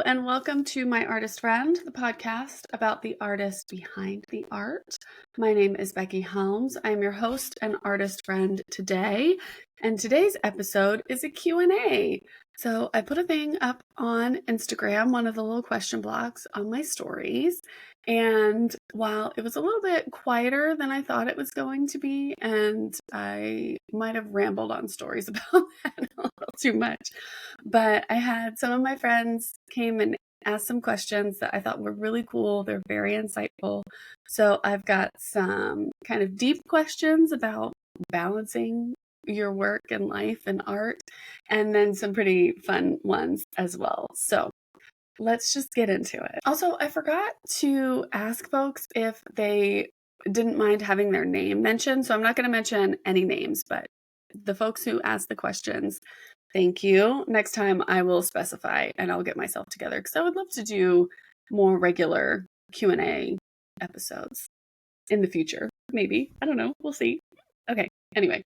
and welcome to My Artist Friend, the podcast about the artist behind the art. My name is Becky Helms. I'm your host and artist friend today, and today's episode is a Q&A. So I put a thing up on Instagram, one of the little question blocks on my stories, and while it was a little bit quieter than I thought it was going to be, and I might have rambled on stories about that a little too much, but I had some of my friends came and asked some questions that I thought were really cool. They're very insightful. So I've got some kind of deep questions about balancing your work and life and art, and then some pretty fun ones as well. So let's just get into it. Also, I forgot to ask folks if they didn't mind having their name mentioned. So I'm not going to mention any names, but the folks who asked the questions, thank you. Next time I will specify and I'll get myself together because I would love to do more regular Q&A episodes in the future. Maybe. I don't know. We'll see. Okay. Anyway,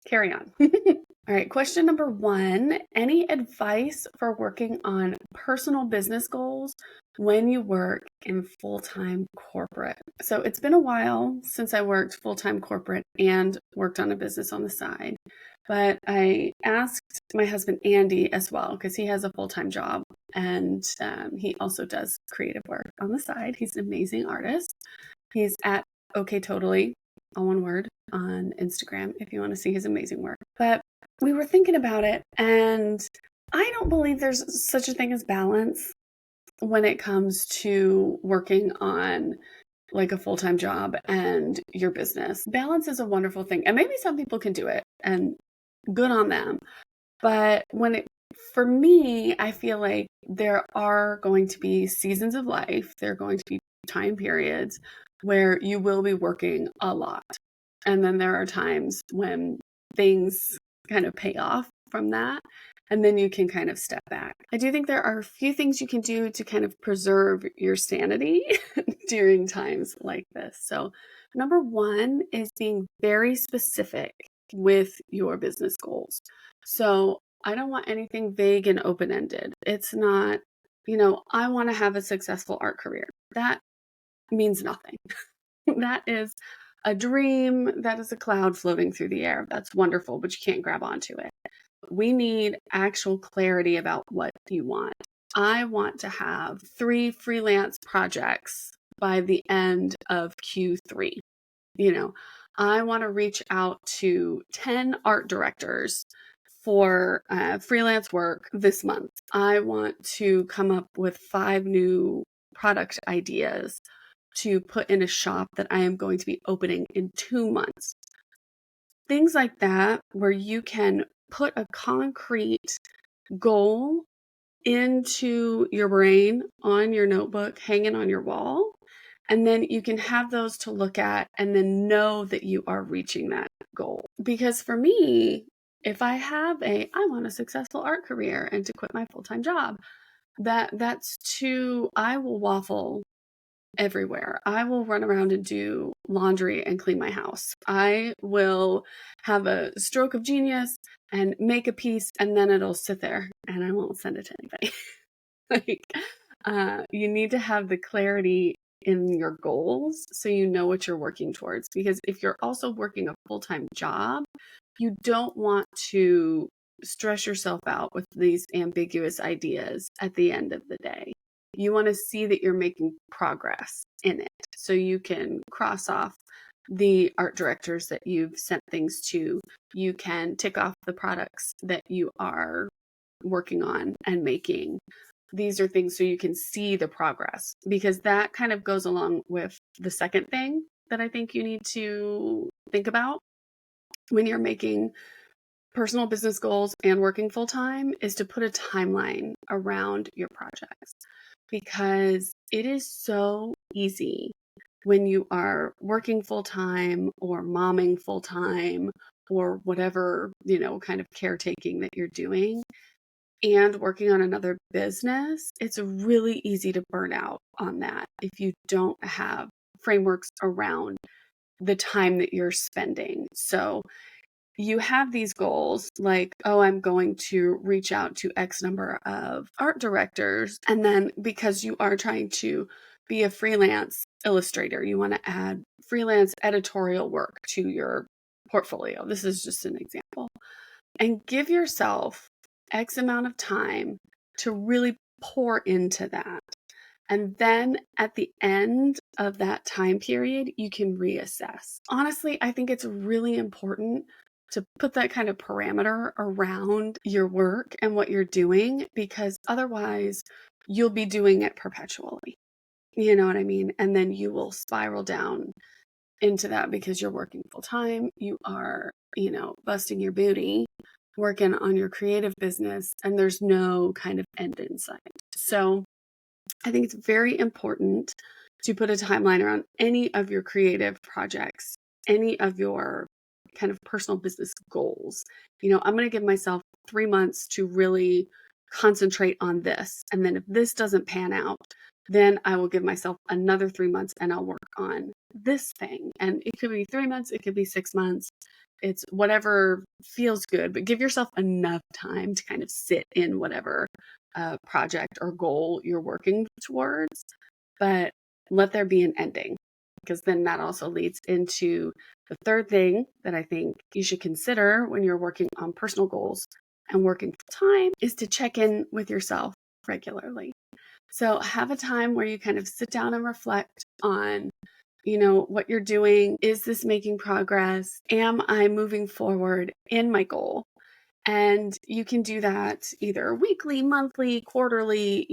carry on. All right. Question number 1. Any advice for working on personal business goals when you work in full-time corporate? So it's been a while since I worked full-time corporate and worked on a business on the side. But I asked my husband, Andy, as well, because he has a full-time job and he also does creative work on the side. He's an amazing artist. He's at OK Totally, all one word, on Instagram if you want to see his amazing work. But we were thinking about it, and I don't believe there's such a thing as balance when it comes to working on like a full-time job and your business. Balance is a wonderful thing, and maybe some people can do it, and good on them. But for me, I feel like there are going to be seasons of life, there are going to be time periods where you will be working a lot. And then there are times when things kind of pay off from that, and then you can kind of step back. I do think there are a few things you can do to kind of preserve your sanity during times like this. So number 1 is being very specific with your business goals. So I don't want anything vague and open-ended. It's not, I want to have a successful art career. That means nothing. That is a dream. That is a cloud floating through the air. That's wonderful, but you can't grab onto it. We need actual clarity about what you want. I want to have 3 freelance projects by the end of Q3. I want to reach out to 10 art directors for freelance work this month. I want to come up with 5 new product ideas to put in a shop that I am going to be opening in 2 months. Things like that, where you can put a concrete goal into your brain on your notebook, hanging on your wall. And then you can have those to look at and then know that you are reaching that goal. Because for me, if I have I want a successful art career and to quit my full-time job, I will waffle everywhere. I will run around and do laundry and clean my house. I will have a stroke of genius and make a piece, and then it'll sit there and I won't send it to anybody. You need to have the clarity in your goals so you know what you're working towards. Because if you're also working a full-time job, you don't want to stress yourself out with these ambiguous ideas at the end of the day. You want to see that you're making progress in it so you can cross off the art directors that you've sent things to. You can tick off the products that you are working on and making. These are things so you can see the progress, because that kind of goes along with the second thing that I think you need to think about when you're making personal business goals and working full time, is to put a timeline around your projects, because it is so easy when you are working full time or momming full time or whatever, kind of caretaking that you're doing and working on another business. It's really easy to burn out on that if you don't have frameworks around the time that you're spending. So you have these goals like, oh, I'm going to reach out to X number of art directors. And then because you are trying to be a freelance illustrator, you want to add freelance editorial work to your portfolio. This is just an example. And give yourself X amount of time to really pour into that. And then at the end of that time period, you can reassess. Honestly, I think it's really important to put that kind of parameter around your work and what you're doing, because otherwise you'll be doing it perpetually. You know what I mean? And then you will spiral down into that because you're working full time. You are, busting your booty, working on your creative business, and there's no kind of end in sight. So I think it's very important to put a timeline around any of your creative projects, any of your kind of personal business goals. I'm going to give myself 3 months to really concentrate on this. And then if this doesn't pan out, then I will give myself another 3 months and I'll work on this thing. And it could be 3 months, it could be 6 months. It's whatever feels good, but give yourself enough time to kind of sit in whatever project or goal you're working towards, but let there be an ending, because then that also leads into the third thing that I think you should consider when you're working on personal goals and working full time is to check in with yourself regularly. So have a time where you kind of sit down and reflect on, what you're doing. Is this making progress? Am I moving forward in my goal? And you can do that either weekly, monthly, quarterly,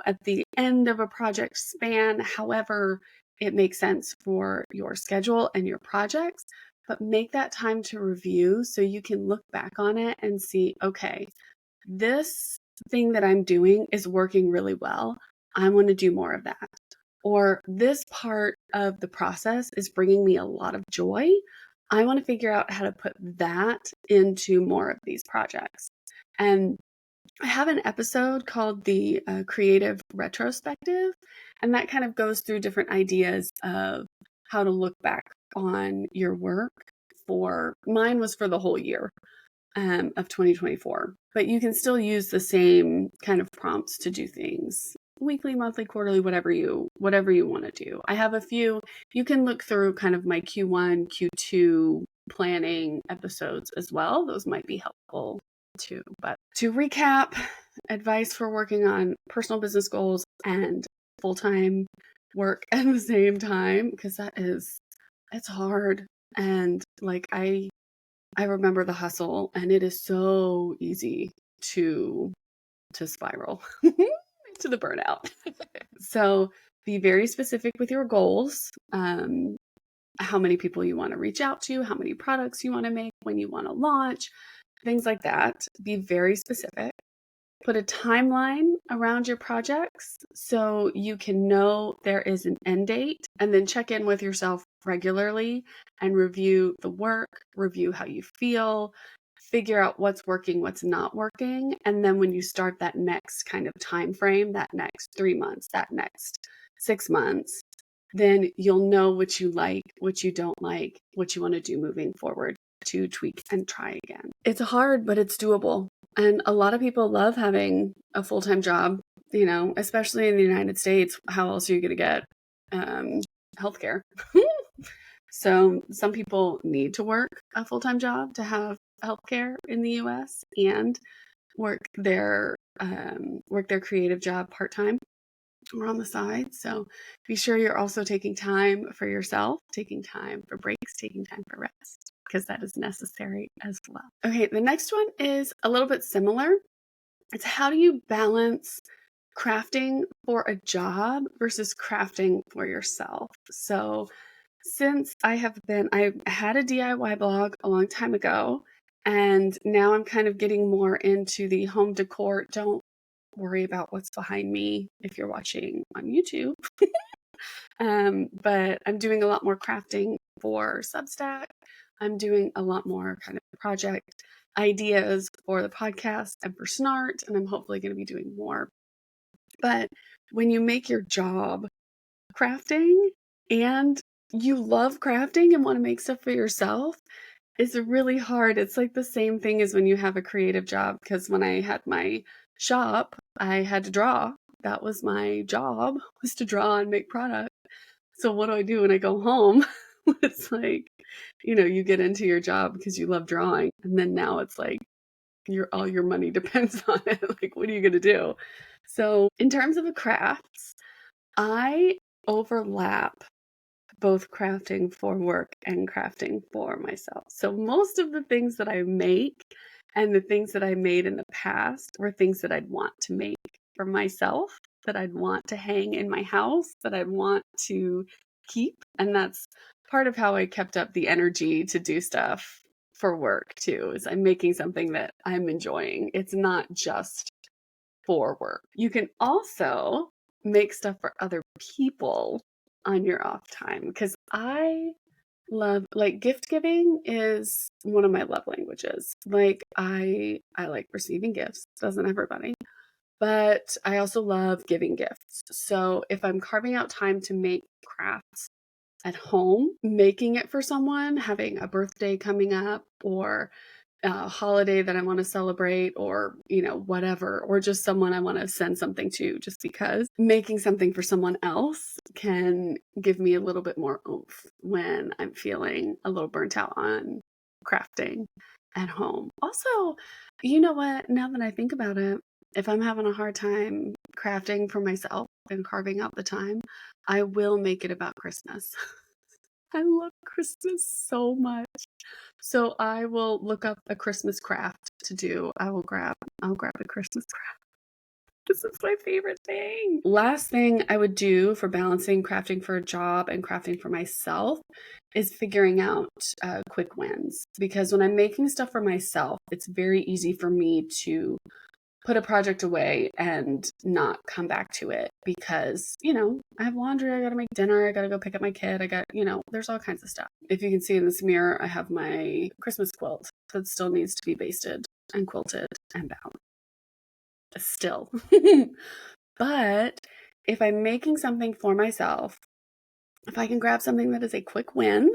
at the end of a project span, however it makes sense for your schedule and your projects. But make that time to review so you can look back on it and see, okay, this thing that I'm doing is working really well. I want to do more of that. Or this part of the process is bringing me a lot of joy. I want to figure out how to put that into more of these projects. And I have an episode called the Creative Retrospective, and that kind of goes through different ideas of how to look back on your work. Mine was for the whole year of 2024, but you can still use the same kind of prompts to do things weekly, monthly, quarterly, whatever you want to do. I have a few. You can look through kind of my Q1, Q2 planning episodes as well. Those might be helpful too. But to recap, advice for working on personal business goals and full-time work at the same time, because it's hard. And like I remember the hustle, and it is so easy to spiral to the burnout. So be very specific with your goals. How many people you want to reach out to, how many products you want to make, when you want to launch, things like that. Be very specific. Put a timeline around your projects so you can know there is an end date, and then check in with yourself regularly and review the work, review how you feel, figure out what's working, what's not working. And then when you start that next kind of time frame, that next 3 months, that next 6 months, then you'll know what you like, what you don't like, what you want to do moving forward to tweak and try again. It's hard, but it's doable. And a lot of people love having a full-time job, especially in the United States. How else are you going to get healthcare? So some people need to work a full-time job to have healthcare in the US and work their creative job part-time or on the side. So be sure you're also taking time for yourself, taking time for breaks, taking time for rest, because that is necessary as well. Okay, the next one is a little bit similar. It's how do you balance crafting for a job versus crafting for yourself? So since I had a DIY blog a long time ago, and now I'm kind of getting more into the home decor. Don't worry about what's behind me if you're watching on YouTube. But I'm doing a lot more crafting for Substack. I'm doing a lot more kind of project ideas for the podcast and for Snart, and I'm hopefully going to be doing more. But when you make your job crafting and you love crafting and want to make stuff for yourself, It's really hard. It's like the same thing as when you have a creative job, because when I had my shop, I had to draw. That was my job, was to draw and make product. So what do I do when I go home? It's like, you get into your job because you love drawing, and then now it's like all your money depends on it. Like, what are you gonna do? So in terms of the crafts, I overlap both crafting for work and crafting for myself. So most of the things that I make and the things that I made in the past were things that I'd want to make for myself, that I'd want to hang in my house, that I'd want to keep. And that's part of how I kept up the energy to do stuff for work too, is I'm making something that I'm enjoying. It's not just for work. You can also make stuff for other people on your off time, because I love, like, gift giving is one of my love languages. Like, I like receiving gifts. Doesn't everybody? But I also love giving gifts. So if I'm carving out time to make crafts at home, making it for someone, having a birthday coming up, or a holiday that I want to celebrate, or, whatever, or just someone I want to send something to, just because making something for someone else can give me a little bit more oomph when I'm feeling a little burnt out on crafting at home. Also, you know what? Now that I think about it, if I'm having a hard time crafting for myself and carving out the time, I will make it about Christmas. I love Christmas so much. So I will look up a Christmas craft to do. I'll grab a Christmas craft. This is my favorite thing. Last thing I would do for balancing crafting for a job and crafting for myself is figuring out quick wins. Because when I'm making stuff for myself, it's very easy for me to put a project away and not come back to it, because, I have laundry, I gotta make dinner, I gotta go pick up my kid, there's all kinds of stuff. If you can see in this mirror, I have my Christmas quilt that still needs to be basted and quilted and bound. Still. But if I'm making something for myself, if I can grab something that is a quick win,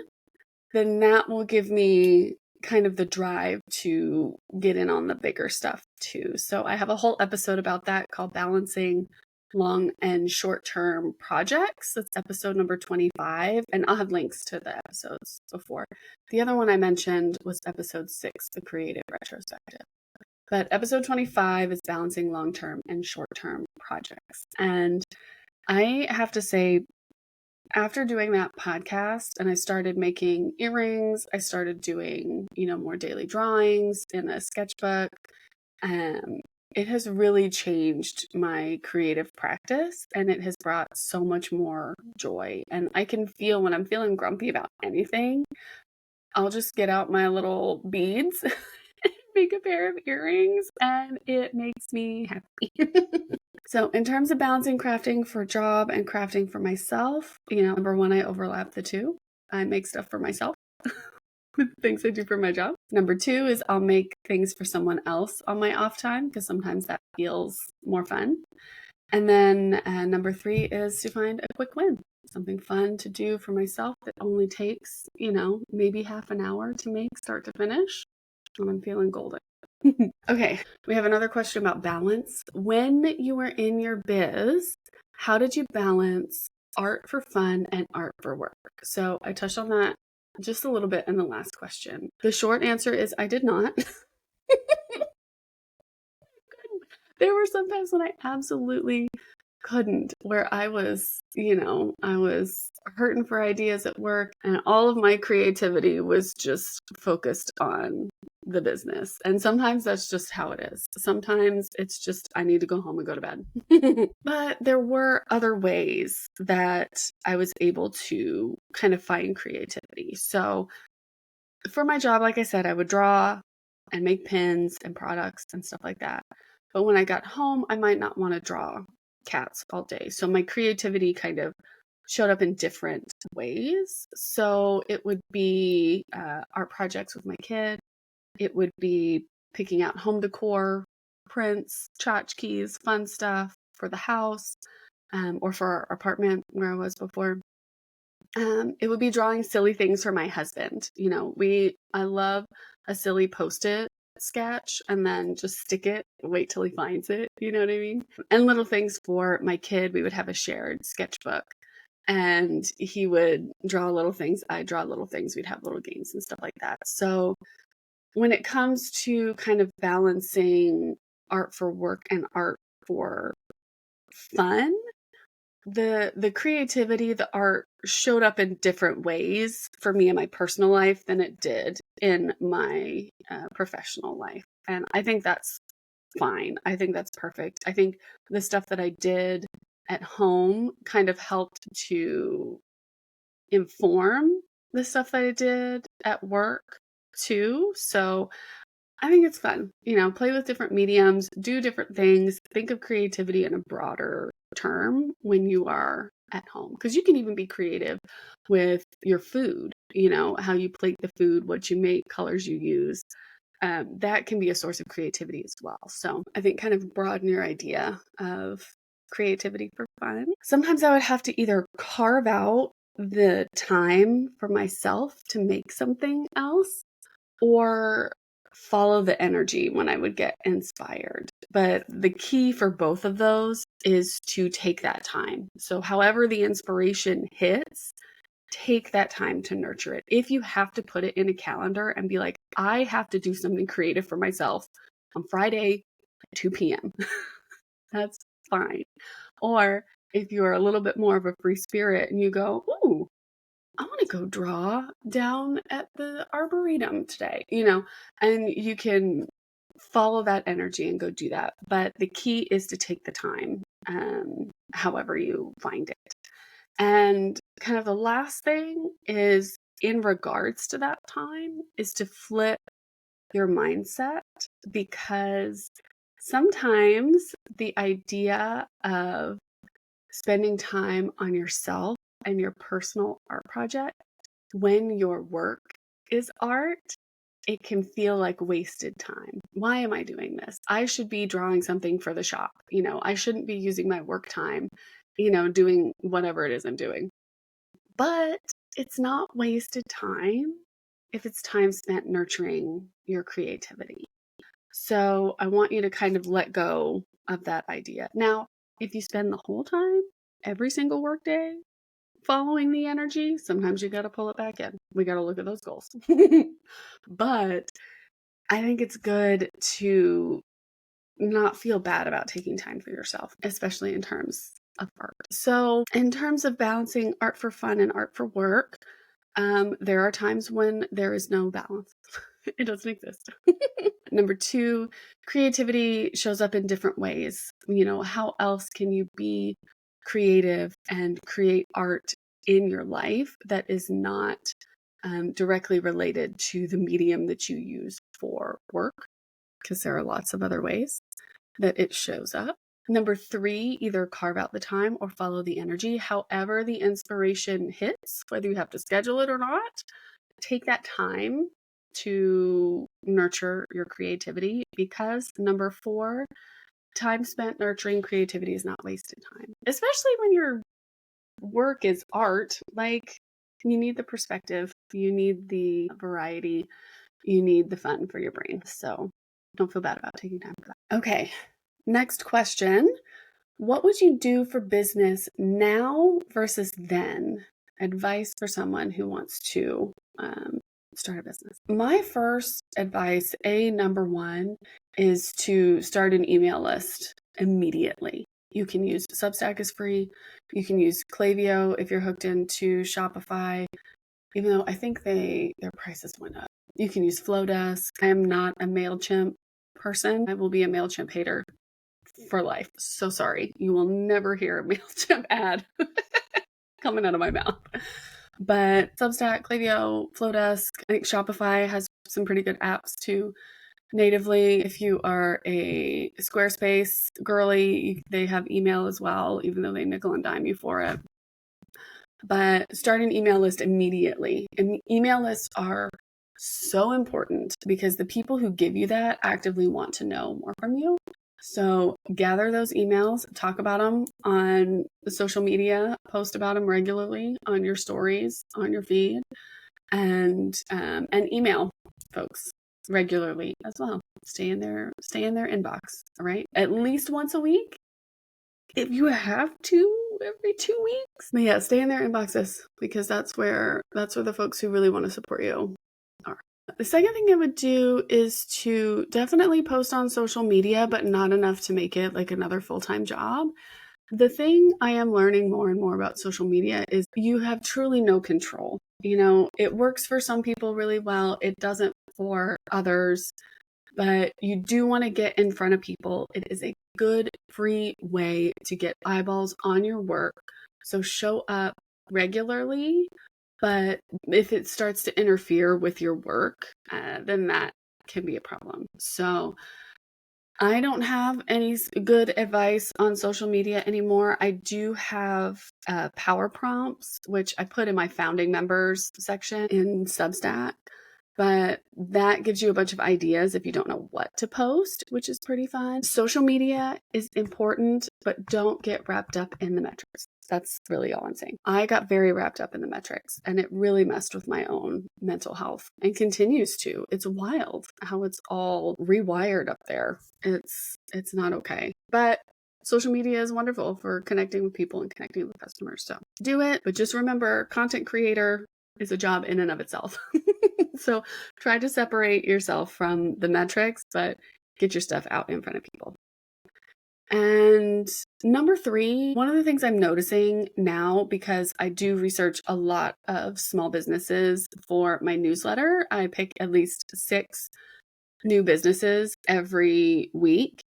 then that will give me kind of the drive to get in on the bigger stuff too. So I have a whole episode about that called Balancing Long and Short-Term Projects. That's episode number 25, and I'll have links to the episodes before. The other one I mentioned was episode 6, the Creative Retrospective. But episode 25 is Balancing Long-Term and Short-Term Projects. And I have to say, after doing that podcast and I started making earrings, I started doing, more daily drawings in a sketchbook. It has really changed my creative practice, and it has brought so much more joy. And I can feel when I'm feeling grumpy about anything, I'll just get out my little beads and make a pair of earrings, and it makes me happy. So in terms of balancing crafting for job and crafting for myself, number one, I overlap the two. I make stuff for myself with things I do for my job. Number two is I'll make things for someone else on my off time, because sometimes that feels more fun. And then number three is to find a quick win, something fun to do for myself that only takes, maybe half an hour to make start to finish, when I'm feeling golden. Okay, we have another question about balance. When you were in your biz, how did you balance art for fun and art for work? So I touched on that just a little bit in the last question. The short answer is I did not. There were some times when I absolutely couldn't, where I was, I was hurting for ideas at work, and all of my creativity was just focused on the business. And sometimes that's just how it is. Sometimes it's just, I need to go home and go to bed. But there were other ways that I was able to kind of find creativity. So for my job, like I said, I would draw and make pins and products and stuff like that. But when I got home, I might not want to draw cats all day. So my creativity kind of showed up in different ways. So it would be art projects with my kid. It would be picking out home decor, prints, tchotchkes, fun stuff for the house, or for our apartment where I was before. It would be drawing silly things for my husband. I love a silly post-it sketch and then just stick it, wait till he finds it. You know what I mean? And little things for my kid. We would have a shared sketchbook and he would draw little things. I'd draw little things. We'd have little games and stuff like that. So when it comes to kind of balancing art for work and art for fun, the creativity, the art showed up in different ways for me in my personal life than it did in my professional life. And I think that's fine. I think that's perfect. I think the stuff that I did at home kind of helped to inform the stuff that I did at work too. So I think it's fun, play with different mediums, do different things, think of creativity in a broader term when you are at home. Because you can even be creative with your food, how you plate the food, what you make, colors you use. That can be a source of creativity as well. So I think kind of broaden your idea of creativity for fun. Sometimes I would have to either carve out the time for myself to make something else or follow the energy when I would get inspired. But the key for both of those is to take that time. So however the inspiration hits, take that time to nurture it. If you have to put it in a calendar and be like, I have to do something creative for myself on Friday at 2 p.m., that's fine. Or if you're a little bit more of a free spirit and you go, ooh, I want to go draw down at the Arboretum today, and you can follow that energy and go do that. But the key is to take the time, however you find it. And kind of the last thing is in regards to that time is to flip your mindset, because sometimes the idea of spending time on yourself and your personal art project when your work is art, it can feel like wasted time. Why am I doing this? I should be drawing something for the shop. I shouldn't be using my work time, doing whatever it is I'm doing. But it's not wasted time if it's time spent nurturing your creativity. So I want you to kind of let go of that idea. Now, if you spend the whole time, every single workday, following the energy, sometimes you got to pull it back in. We got to look at those goals. But I think it's good to not feel bad about taking time for yourself, especially in terms of art. So in terms of balancing art for fun and art for work, there are times when there is no balance. It doesn't exist. Number 2, creativity shows up in different ways. How else can you be creative and create art in your life that is not directly related to the medium that you use for work? Because there are lots of other ways that it shows up. Number 3, either carve out the time or follow the energy. However the inspiration hits, whether you have to schedule it or not, take that time to nurture your creativity, because number 4, time spent nurturing creativity is not wasted time, especially when your work is art. Like, you need the perspective, you need the variety, you need the fun for your brain. So don't feel bad about taking time for that. Okay, next question. What would you do for business now versus then? Advice for someone who wants to start a business. My first advice, number 1, is to start an email list immediately. You can use Substack is free. You can use Klaviyo if you're hooked into Shopify, even though I think their prices went up. You can use Flowdesk. I am not a MailChimp person. I will be a MailChimp hater for life. So sorry. You will never hear a MailChimp ad coming out of my mouth. But Substack, Klaviyo, Flowdesk, I think Shopify has some pretty good apps too. Natively, if you are a Squarespace girly, they have email as well, even though they nickel and dime you for it. But start an email list immediately. And email lists are so important because the people who give you that actively want to know more from you. So gather those emails, talk about them on social media, post about them regularly on your stories, on your feed, and email folks regularly as well. Stay in their inbox, all right? At least once a week. If you have to, every 2 weeks. But yeah, stay in their inboxes because that's where the folks who really want to support you are. The second thing I would do is to definitely post on social media, but not enough to make it like another full-time job. The thing I am learning more and more about social media is you have truly no control. You know, it works for some people really well. It doesn't for others, but you do want to get in front of people. It is a good free way to get eyeballs on your work. So show up regularly, but if it starts to interfere with your work, then that can be a problem. So I don't have any good advice on social media anymore. I do have power prompts, which I put in my founding members section in Substack. But that gives you a bunch of ideas if you don't know what to post, which is pretty fun. Social media is important, but don't get wrapped up in the metrics. That's really all I'm saying. I got very wrapped up in the metrics and it really messed with my own mental health and continues to. It's wild how it's all rewired up there. It's not okay. But social media is wonderful for connecting with people and connecting with customers. So do it, but just remember, content creator is a job in and of itself. So try to separate yourself from the metrics, but get your stuff out in front of people. And number 3, one of the things I'm noticing now, because I do research a lot of small businesses for my newsletter, I pick at least 6 new businesses every week.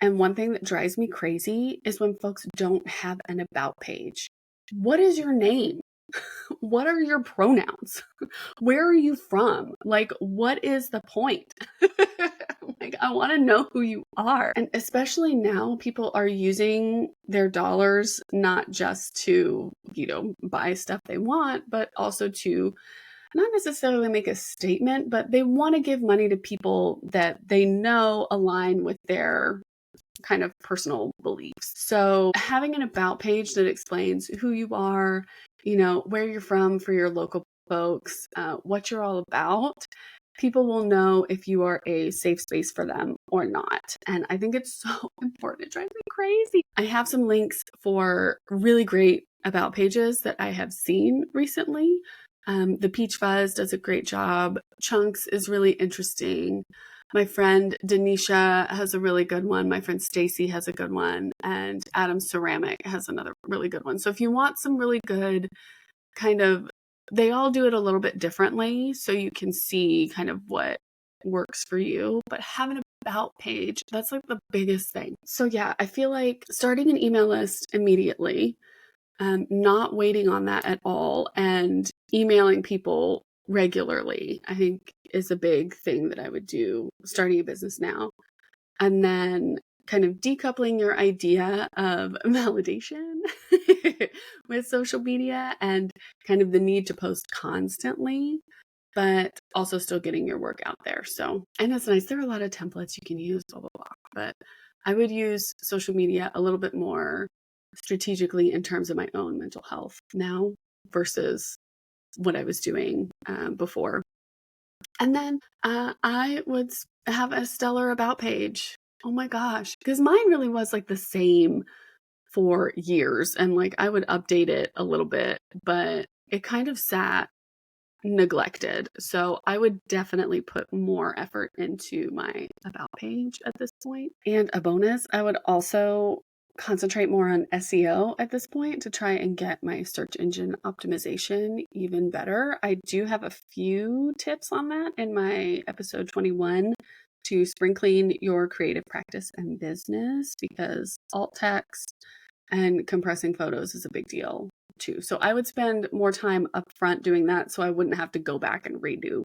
And one thing that drives me crazy is when folks don't have an about page. What is your name? What are your pronouns? Where are you from? Like, what is the point? Like, I want to know who you are. And especially now, people are using their dollars not just to, buy stuff they want, but also to not necessarily make a statement, but they want to give money to people that they know align with their kind of personal beliefs. So having an about page that explains who you are, where you're from for your local folks, what you're all about, people will know if you are a safe space for them or not. And I think it's so important. It drives me crazy. I have some links for really great about pages that I have seen recently. The Peach Fuzz does a great job. Chunks is really interesting. My friend Denisha has a really good one. My friend Stacy has a good one. And Adam Ceramic has another really good one. So if you want some really good they all do it a little bit differently so you can see kind of what works for you. But have an about page, that's like the biggest thing. So yeah, I feel like starting an email list immediately, not waiting on that at all, and emailing people regularly, I think is a big thing that I would do starting a business now. And then kind of decoupling your idea of validation with social media and kind of the need to post constantly, but also still getting your work out there. So, and it's nice. There are a lot of templates you can use, blah, blah, blah. But I would use social media a little bit more strategically in terms of my own mental health now versus what I was doing before. And then I would have a stellar about page. Oh my gosh. Because mine really was like the same for years. And like I would update it a little bit, but it kind of sat neglected. So I would definitely put more effort into my about page at this point. And a bonus, I would also concentrate more on SEO at this point to try and get my search engine optimization even better. I do have a few tips on that in my episode 21 to spring clean your creative practice and business, because alt text and compressing photos is a big deal too. So I would spend more time up front doing that so I wouldn't have to go back and redo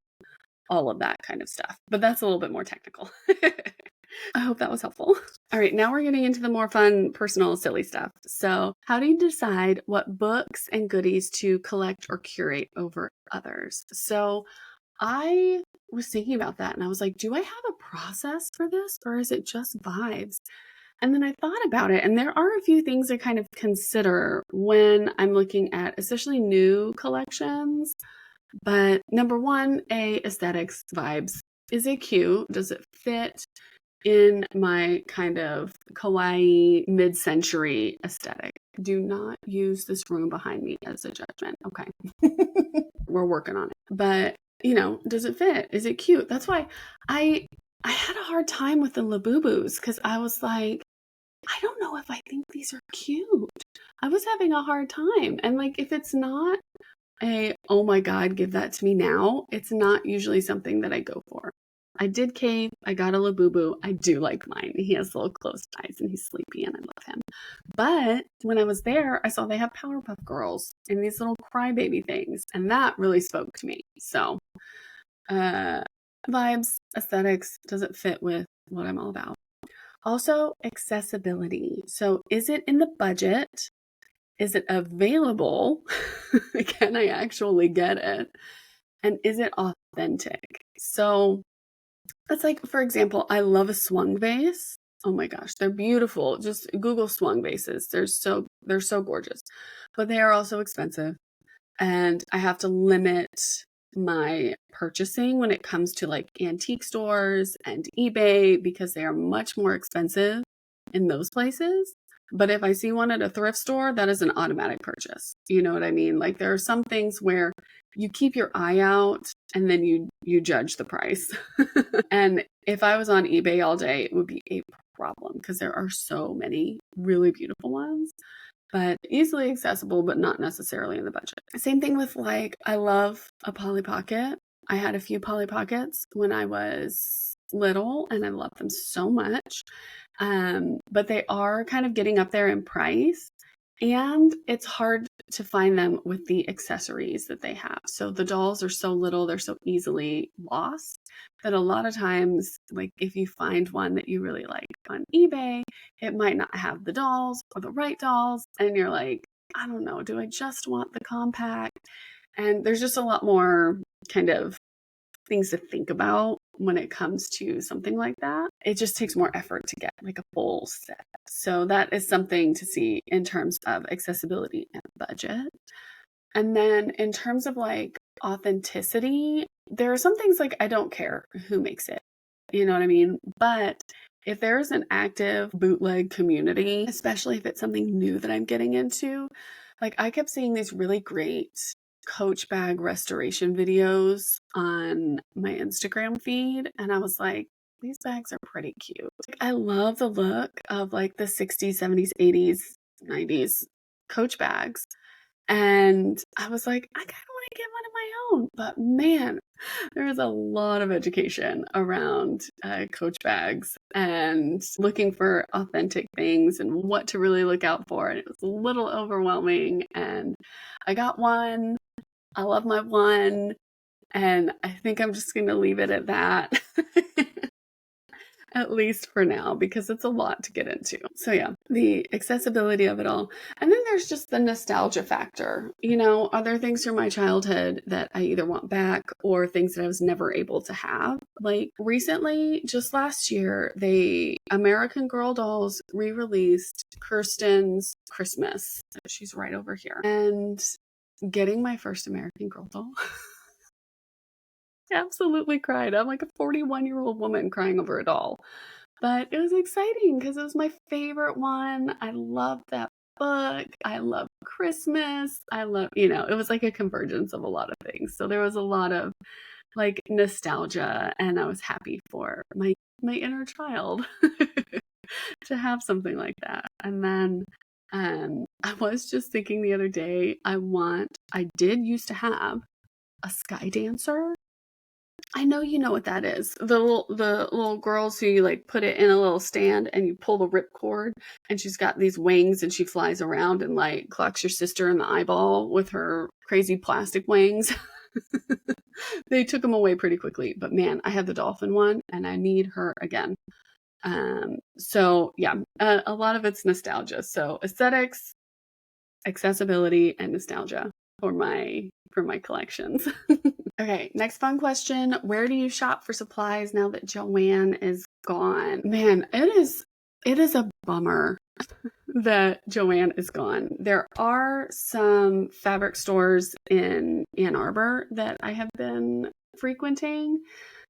all of that kind of stuff. But that's a little bit more technical. I hope that was helpful. All right, now we're getting into the more fun, personal, silly stuff. So how do you decide what books and goodies to collect or curate over others? So I was thinking about that and I was like, do I have a process for this or is it just vibes? And then I thought about it, and there are a few things I kind of consider when I'm looking at especially new collections. But number one, aesthetics, vibes. Is it cute? Does it fit in my kind of kawaii mid-century aesthetic? Do not use this room behind me as a judgment. Okay. We're working on it. But, does it fit? Is it cute? That's why I had a hard time with the Labubus because I was like, I don't know if I think these are cute. I was having a hard time. And like, if it's not oh my God, give that to me now, it's not usually something that I go for. I did cave. I got a Labubu. I do like mine. He has little closed eyes and he's sleepy and I love him. But when I was there, I saw they have Powerpuff Girls and these little crybaby things. And that really spoke to me. So, vibes, aesthetics, does it fit with what I'm all about? Also, accessibility. So, is it in the budget? Is it available? Can I actually get it? And is it authentic? So, that's like, for example, I love a swung vase. Oh my gosh, they're beautiful. Just Google swung vases. They're so gorgeous. But they are also expensive. And I have to limit my purchasing when it comes to like antique stores and eBay because they are much more expensive in those places. But if I see one at a thrift store, that is an automatic purchase. You know what I mean? Like there are some things where you keep your eye out and then you judge the price. And if I was on eBay all day, it would be a problem because there are so many really beautiful ones, but easily accessible, but not necessarily in the budget. Same thing with like, I love a Polly Pocket. I had a few Polly Pockets when I was little and I love them so much. But they are kind of getting up there in price and it's hard to find them with the accessories that they have. So the dolls are so little, they're so easily lost that a lot of times, like if you find one that you really like on eBay, it might not have the dolls or the right dolls. And you're like, I don't know, do I just want the compact? And there's just a lot more kind of things to think about when it comes to something like that. It just takes more effort to get like a full set. So that is something to see in terms of accessibility and budget. And then in terms of like authenticity, there are some things like I don't care who makes it. You know what I mean? But if there's an active bootleg community, especially if it's something new that I'm getting into, like I kept seeing these really great Coach bag restoration videos on my Instagram feed. And I was like, these bags are pretty cute. Like, I love the look of like the 60s, 70s, 80s, 90s Coach bags. And I was like, I kind of want to get one of my own. But man, there is a lot of education around Coach bags and looking for authentic things and what to really look out for. And it was a little overwhelming. And I got one. I love my one. And I think I'm just going to leave it at that. At least for now, because it's a lot to get into. So yeah, the accessibility of it all. And then there's just the nostalgia factor. Are there things from my childhood that I either want back or things that I was never able to have? Like recently, just last year, American Girl Dolls re-released Kirsten's Christmas. She's right over here. And getting my first American Girl doll. Absolutely cried. I'm like a 41-year-old woman crying over a doll. But it was exciting because it was my favorite one. I loved that book. I love Christmas. It was like a convergence of a lot of things. So there was a lot of like nostalgia and I was happy for my inner child to have something like that. And then I was just thinking the other day, I did used to have a sky dancer. I know you know what that is. The little girls who you like put it in a little stand and you pull the rip cord and she's got these wings and she flies around and like clocks your sister in the eyeball with her crazy plastic wings. They took them away pretty quickly, but man, I have the dolphin one and I need her again. So yeah, a lot of it's nostalgia. So aesthetics, accessibility, and nostalgia. for my collections. Okay, next fun question. Where do you shop for supplies now that Joanne is gone? Man, it is a bummer that Joanne is gone. There are some fabric stores in Ann Arbor that I have been frequenting.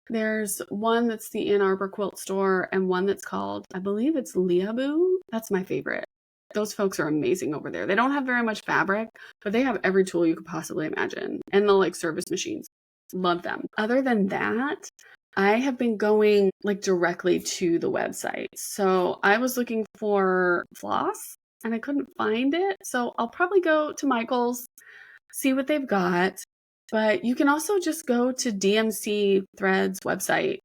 There's one that's the Ann Arbor Quilt Store and one that's called, I believe it's Leaboo. That's my favorite. Those folks are amazing over there. They don't have very much fabric, but they have every tool you could possibly imagine. And they'll like service machines. Love them. Other than that, I have been going like directly to the website. So I was looking for floss and I couldn't find it. So I'll probably go to Michael's, see what they've got. But you can also just go to DMC Thread's website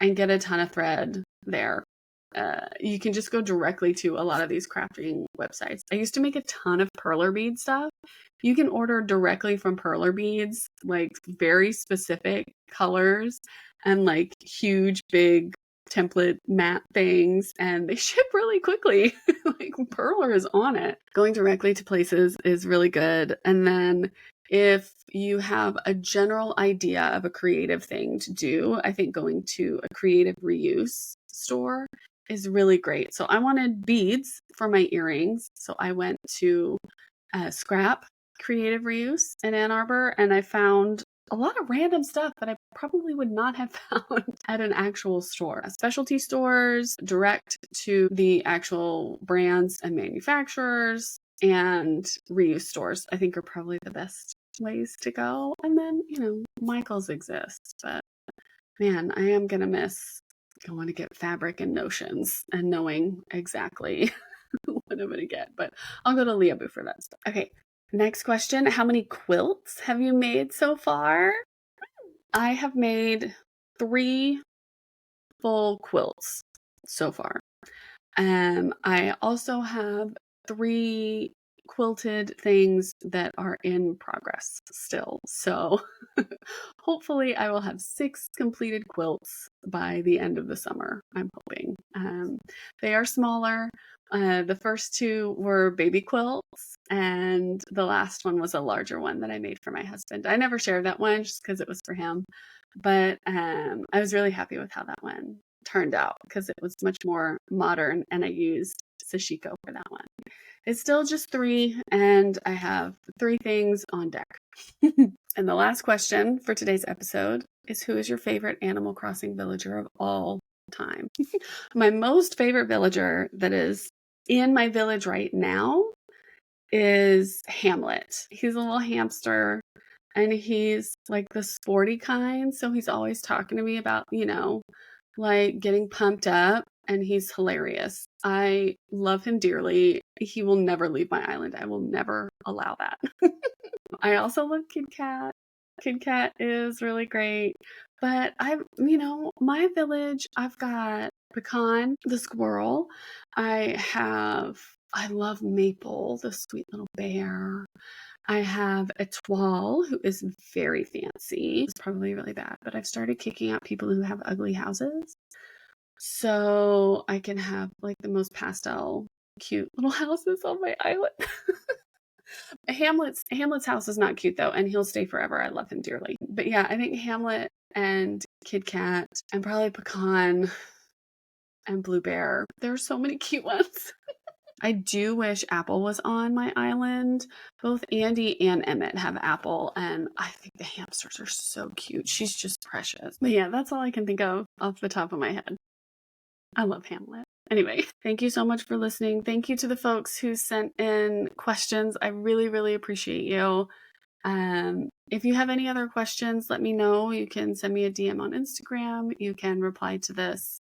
and get a ton of thread there. You can just go directly to a lot of these crafting websites. I used to make a ton of perler bead stuff. You can order directly from perler beads, like very specific colors and like huge, big template matte things, and they ship really quickly. Like perler is on it. Going directly to places is really good. And then if you have a general idea of a creative thing to do, I think going to a creative reuse store is really great. So I wanted beads for my earrings. So I went to Scrap Creative Reuse in Ann Arbor, and I found a lot of random stuff that I probably would not have found at an actual store. Specialty stores, direct to the actual brands and manufacturers, and reuse stores, I think are probably the best ways to go. And then, Michael's exists, but man, I am gonna miss going to get fabric and notions and knowing exactly what I'm gonna get. But I'll go to Leaboo for that stuff. Okay, next question. How many quilts have you made so far? I have made 3 full quilts so far. I also have 3 quilted things that are in progress still. So hopefully I will have 6 completed quilts by the end of the summer, I'm hoping. They are smaller. The first 2 were baby quilts, and the last one was a larger one that I made for my husband. I never shared that one just because it was for him, but I was really happy with how that one turned out because it was much more modern, and I used sashiko for that one. It's still just 3, and I have 3 things on deck. And the last question for today's episode is, who is your favorite Animal Crossing villager of all time? My most favorite villager that is in my village right now is Hamlet. He's a little hamster, and he's like the sporty kind. So he's always talking to me about, like getting pumped up, and he's hilarious. I love him dearly. He will never leave my island. I will never allow that. I also love Kid Cat. Kid Cat is really great. But my village, I've got Pecan, the squirrel. I love Maple, the sweet little bear. I have Etoile, who is very fancy. It's probably really bad, but I've started kicking out people who have ugly houses. So I can have like the most pastel, cute little houses on my island. Hamlet's house is not cute though, and he'll stay forever. I love him dearly. But yeah, I think Hamlet and Kid Cat and probably Pecan and Blue Bear. There are so many cute ones. I do wish Apple was on my island. Both Andy and Emmett have Apple, and I think the hamsters are so cute. She's just precious. But yeah, that's all I can think of off the top of my head. I love Hamlet. Anyway, thank you so much for listening. Thank you to the folks who sent in questions. I really, really appreciate you. If you have any other questions, let me know. You can send me a DM on Instagram. You can reply to this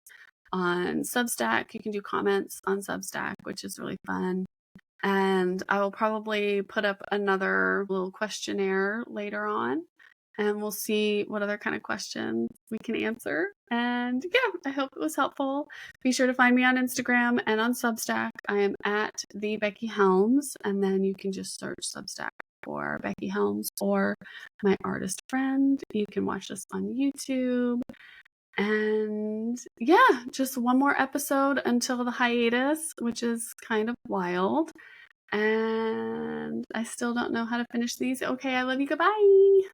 on Substack. You can do comments on Substack, which is really fun. And I will probably put up another little questionnaire later on, and we'll see what other kind of questions we can answer. And yeah, I hope it was helpful. Be sure to find me on Instagram and on Substack. I am at the Becky Helms, and then you can just search Substack for Becky Helms or my artist friend. You can watch this on YouTube. And yeah, just one more episode until the hiatus, which is kind of wild. And I still don't know how to finish these. Okay, I love you. Goodbye.